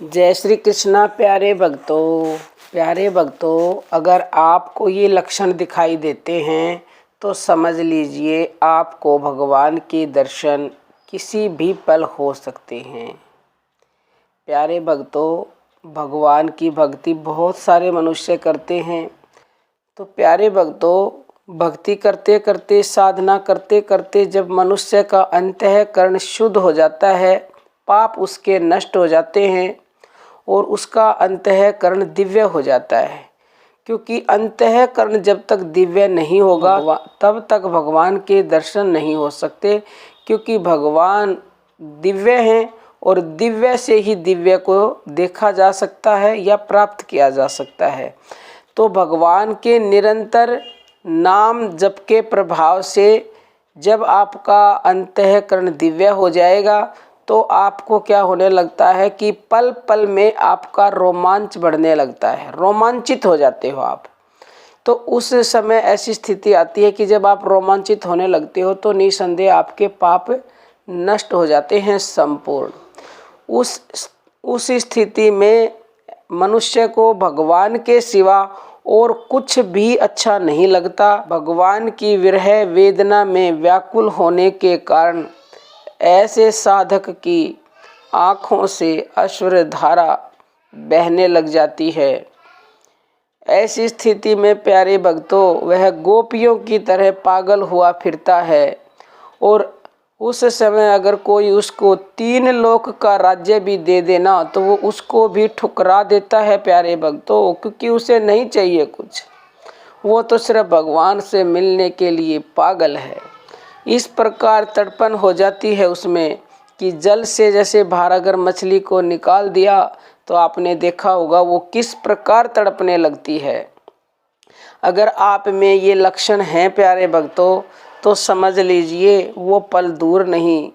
जय श्री कृष्णा। प्यारे भक्तों, अगर आपको ये लक्षण दिखाई देते हैं तो समझ लीजिए आपको भगवान के दर्शन किसी भी पल हो सकते हैं। प्यारे भक्तों, भगवान की भक्ति बहुत सारे मनुष्य करते हैं। तो प्यारे भक्तों, भक्ति करते करते, साधना करते करते जब मनुष्य का अंतःकरण शुद्ध हो जाता है, पाप उसके नष्ट हो जाते हैं और उसका अंतःकरण दिव्य हो जाता है। क्योंकि अंतःकरण जब तक दिव्य नहीं होगा तब तक भगवान के दर्शन नहीं हो सकते। क्योंकि भगवान दिव्य हैं और दिव्य से ही दिव्य को देखा जा सकता है या प्राप्त किया जा सकता है। तो भगवान के निरंतर नाम जप के प्रभाव से जब आपका अंतःकरण दिव्य हो जाएगा तो आपको क्या होने लगता है कि पल पल में आपका रोमांच बढ़ने लगता है, रोमांचित हो जाते हो आप। तो उस समय ऐसी स्थिति आती है कि जब आप रोमांचित होने लगते हो तो निसंदेह आपके पाप नष्ट हो जाते हैं संपूर्ण। उस स्थिति में मनुष्य को भगवान के सिवा और कुछ भी अच्छा नहीं लगता। भगवान की विरह वेदना में व्याकुल होने के कारण ऐसे साधक की आँखों से अश्रुधारा बहने लग जाती है। ऐसी स्थिति में प्यारे भक्तों, वह गोपियों की तरह पागल हुआ फिरता है। और उस समय अगर कोई उसको 3 लोक का राज्य भी दे देना तो वो उसको भी ठुकरा देता है प्यारे भक्तों। क्योंकि उसे नहीं चाहिए कुछ, वो तो सिर्फ भगवान से मिलने के लिए पागल है। इस प्रकार तड़पन हो जाती है उसमें कि जल से जैसे बाहर अगर मछली को निकाल दिया तो आपने देखा होगा वो किस प्रकार तड़पने लगती है। अगर आप में ये लक्षण हैं प्यारे भक्तों तो समझ लीजिए वो पल दूर नहीं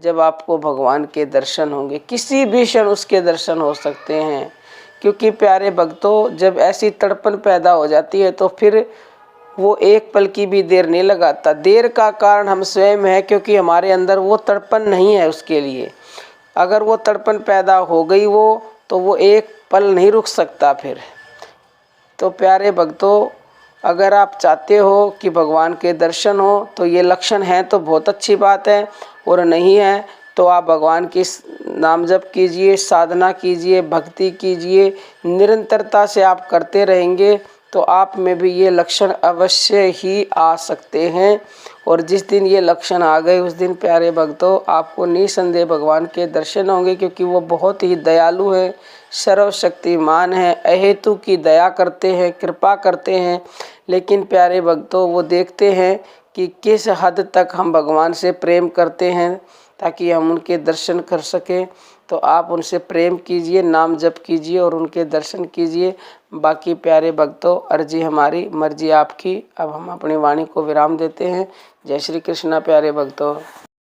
जब आपको भगवान के दर्शन होंगे। किसी भी क्षण उसके दर्शन हो सकते हैं। क्योंकि प्यारे भक्तों, जब ऐसी तड़पन पैदा हो जाती है तो फिर वो एक पल की भी देर नहीं लगाता। देर का कारण हम स्वयं है, क्योंकि हमारे अंदर वो तड़पन नहीं है उसके लिए। अगर वो तड़पन पैदा हो गई तो वो एक पल नहीं रुक सकता फिर। तो प्यारे भक्तों, अगर आप चाहते हो कि भगवान के दर्शन हो तो ये लक्षण हैं तो बहुत अच्छी बात है, और नहीं है तो आप भगवान की नाम जप कीजिए, साधना कीजिए, भक्ति कीजिए। निरंतरता से आप करते रहेंगे तो आप में भी ये लक्षण अवश्य ही आ सकते हैं। और जिस दिन ये लक्षण आ गए उस दिन प्यारे भक्तों आपको निसंदेह भगवान के दर्शन होंगे। क्योंकि वो बहुत ही दयालु है, सर्वशक्तिमान है, अहेतु की दया करते हैं, कृपा करते हैं। लेकिन प्यारे भक्तों, वो देखते हैं कि किस हद तक हम भगवान से प्रेम करते हैं ताकि हम उनके दर्शन कर सकें। तो आप उनसे प्रेम कीजिए, नाम जप कीजिए और उनके दर्शन कीजिए। बाकी प्यारे भक्तों, अर्जी हमारी, मर्जी आपकी। अब हम अपनी वाणी को विराम देते हैं। जय श्री कृष्णा प्यारे भक्तों।